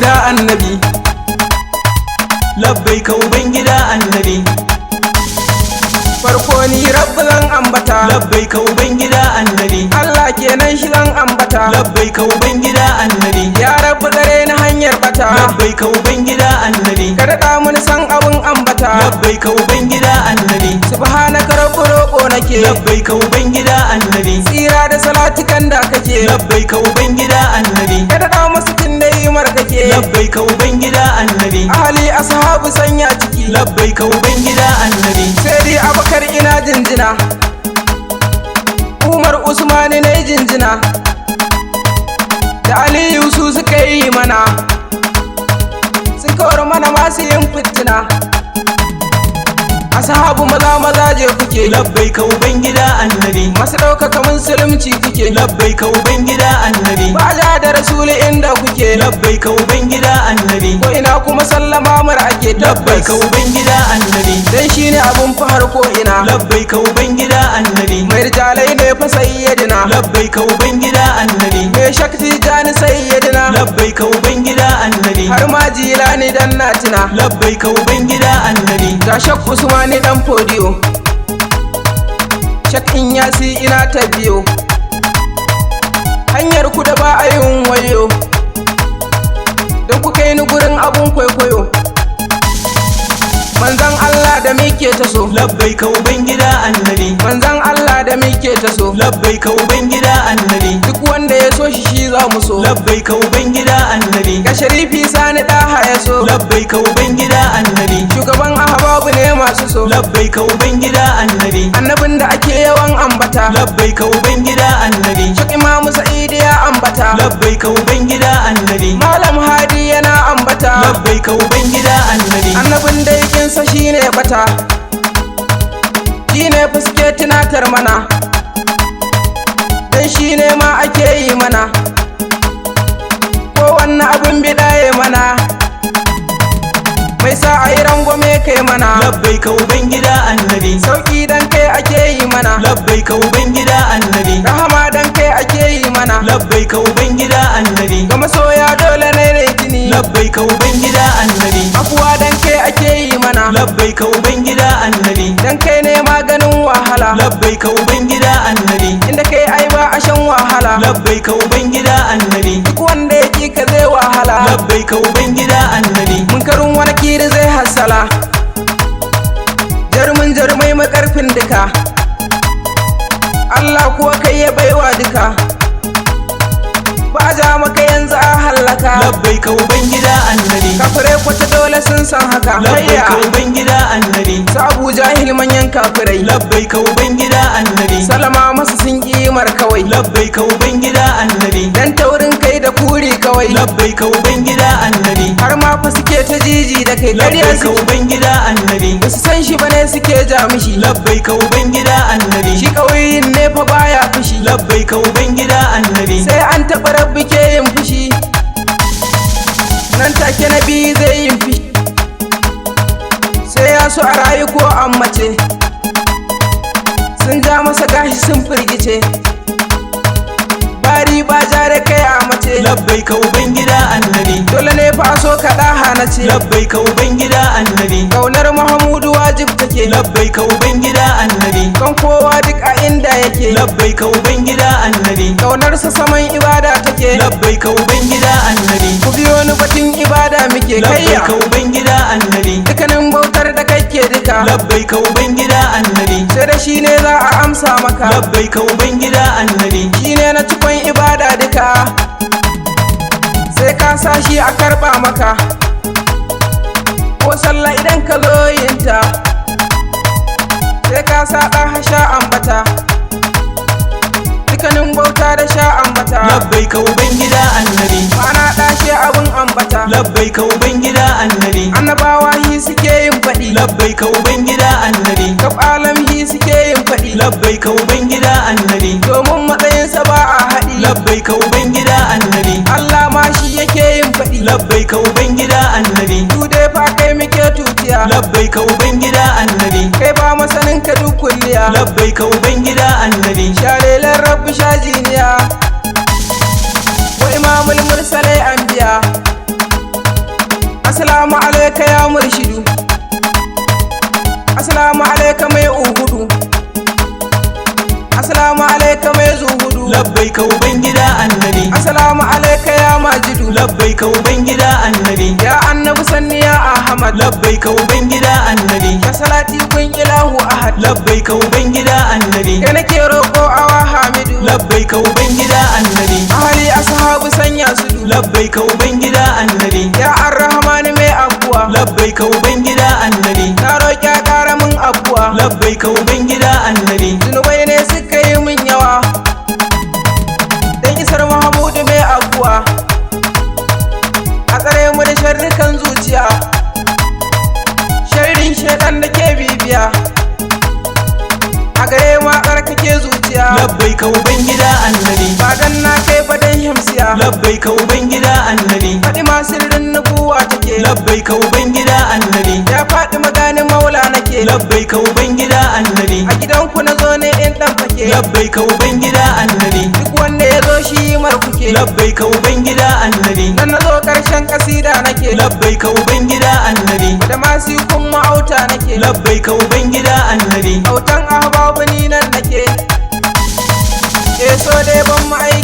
ubangida annabi, labbaika ubangida annabi, farko ni rabbu zan ambata, labbaika ubangida annabi, Allah kenan shi zan ambata, labbaika ubangida annabi, ya rabbu gare ni hanyar bata, labbaika ubangida annabi, ka daɗa mun san abun ambata, labbaika ubangida annabi, subhanaka rabbu roƙo nake, labbaika ubangida annabi, tsira da salatukan da kake, labbaika ubangida annabi, ka daɗa musu tun da yimar kake, labbaika ubangida annabi, ahali ashabu sanya ciki, labbaika ubangida annabi, sai dai abakar ina jinjina, Umar Usmani na jinjina, da Aliyu su suka yi mana, sun kawar mana masu yin fitina, ashabu maza maza je kuke, labbaika ubangida annabi, masu ɗaukaka musulunci kuke, labbaika ubangida annabi, baja da rasuli inda kuke, labbaika ubangida annabi, ko ina kuma sallama mar ake tabbas, labbaika ubangida annabi, dan shine abun fahar ko ina, labbaika ubangida annabi, mai rijalai ne fa sayyidina, labbaika ubangida annabi, mai shakti jani sayyidina, labbaika ubangida annabi, har ma jilani dan natina, labbaika ubangida annabi, ga shak Usmani dan fodiyo, shak Inyasi ina ta biyo, hanyar ku da ba a yin wayo, don ku kai ni gurin abun kwaikwayo, manzan Allah da muke ta so, labbaika ubangida annabi, manzan Allah da muke ta so, labbaika ubangida annabi, duk wanda ya so shi za mu so, labbaika ubangida annabi, ga sharifi sani ɗaha ya so, labbaika ubangida annabi, shugaban ahbabu ne masu so, labbaika ubangida annabi, annabin da ake yawan ambata, labbaika ubangida annabi, shak Imamu Sa'idi ya ambata, labbaika ubangida annabi, Malam Hadi yana ambata, labbaika ubangida annabi, annabin da yakinsa shine bata, shine fuske tunatar mana, dan shine ma ake yi mana, kowanne abin bidaye mana, mai sa a yi rangwame kai mana, labbaika ubangida annabi, sauki dan kai ake yi mana, labbaika ubangida annabi, rahama dan kai ake yi mana, labbaika ubangida annabi, ga masoya dole ne ne jini, labbaika ubangida annabi, afuwa dan kai ake yi mana, labbaika ubangida annabi, dan kai ne maganin wahala, labbaika ubangida annabi, inda kai ai ba a shan wahala, labbaika ubangida annabi, duk wanda ya ki ka zai wahala, labbaika ubangida annabi, munkarin wani kiri zai hassala, jarumai makarfin duka, Allah kuwa kai ya baiwa duka, ba ja maka yanzu a hallaka, labbaika ubangida annabi, kafirai kwata dole sun san haka, labbaika ubangida annabi, su Abu Jahil manyan kafirai, labbaika ubangida annabi, salama masu sun kimar kawai, labbaika ubangida annabi, dan taurin kai da kuri kawai, labbaika ubangida annabi, har ma fa suke ta jiji da kai ƙarya labbaika su ubangida annabi, ba su san shi bane suke ja mishi, labbaika ubangida annabi, shi ƙauyin ne fa baya fushi, labbaika ubangida annabi, sai an taɓa rabbi ke yin fushi, nan take na biyu zai yin fushi, sai ya so a rayu ko an mace, sun ja masa gashi sun firgice, bari ba ja da kai a mace, labbaika ubangida annabi, dole ne fa so ka ɗaha na ce, labbaika ubangida annabi, kaunar Mahamudu wajib take, labbaika ubangida annabi, kan kowa duk a inda yake, labbaika ubangida annabi, kaunarsa saman ibada take, labbaika ubangida annabi, ku biyo ni batun ibada muke kayya, labbaika ubangida annabi, dukkanin bautar da kake duka, labbaika ubangida annabi, sai da shi ne za a amsa maka, labbaika ubangida annabi, shi ne na cikon ibada duka, sai ka sa shi a karɓa maka, ko sallah idan ka zo yinta, sai ka sa ɗan sha ambata, dukkanin bauta da sha ambata, labbaika ubangida annabi, ma'ana ɗashe abin ambata, labbaika ubangida annabi, annabawa hi suke yin faɗi, labbaika ubangida annabi, kaf alam hi suke yin faɗi, labbaika ubangida annabi, domin matsayinsa ba a haɗi, labbaika ubangida annabi, Allah ma shi yake yin faɗi, labbaika ubangida annabi, du dai fa kai muke tutiya, labbaika ubangida annabi, kai ba masanin ka duk kulliya, labbaika ubangida annabi, shalelan rabbi shajiniya, wa imamul mursalai anbiya, Assalamu alaika ya murshidu, assalamu alaika mai uhudu, assalamu alaika mai zuhudu. labbaika ubangida annabi, Assalamu alaika ya majidu, labbaika ubangida annabi, ya annabi sanni ya ahmad. labbaika ubangida annabi, Ka salati kun ilahu ahad, labbaika ubangida annabi, kai nake roƙo awa hamidu. labbaika ubangida annabi, Ahali ashabu sanya su, labbaika ubangida annabi, ya arrahmanu mai abuwa. labbaika ubangida annabi, Na roƙi a ƙara min abuwa, labbaika ubangida annabi, zunubai ne suka yi min yawa, dan isar Mahamudu mai abuwa. A tsare mu da sharrukan zuciya, sharrin shaitan da ke bibiya, a gare ma tsarkake zuciya. labbaika ubangida annabi, Ba dan na kai ba dan himsiya, labbaika ubangida annabi, faɗi ma sirrin nubuwa take. labbaika ubangida annabi, Ya faɗi maganin maula nake, labbaika ubangida annabi, a gidanku na zo ne in ɗan fake. labbaika ubangida annabi, Duk wanda ya zo shi mar kuke, labbaika ubangida annabi, nan na zo ƙarshen ƙasida nake. labbaika ubangida annabi, Da masu kun ma'auta nake, labbaika ubangida annabi, autan ahbabu ni nan nake. So dai ban ma'ai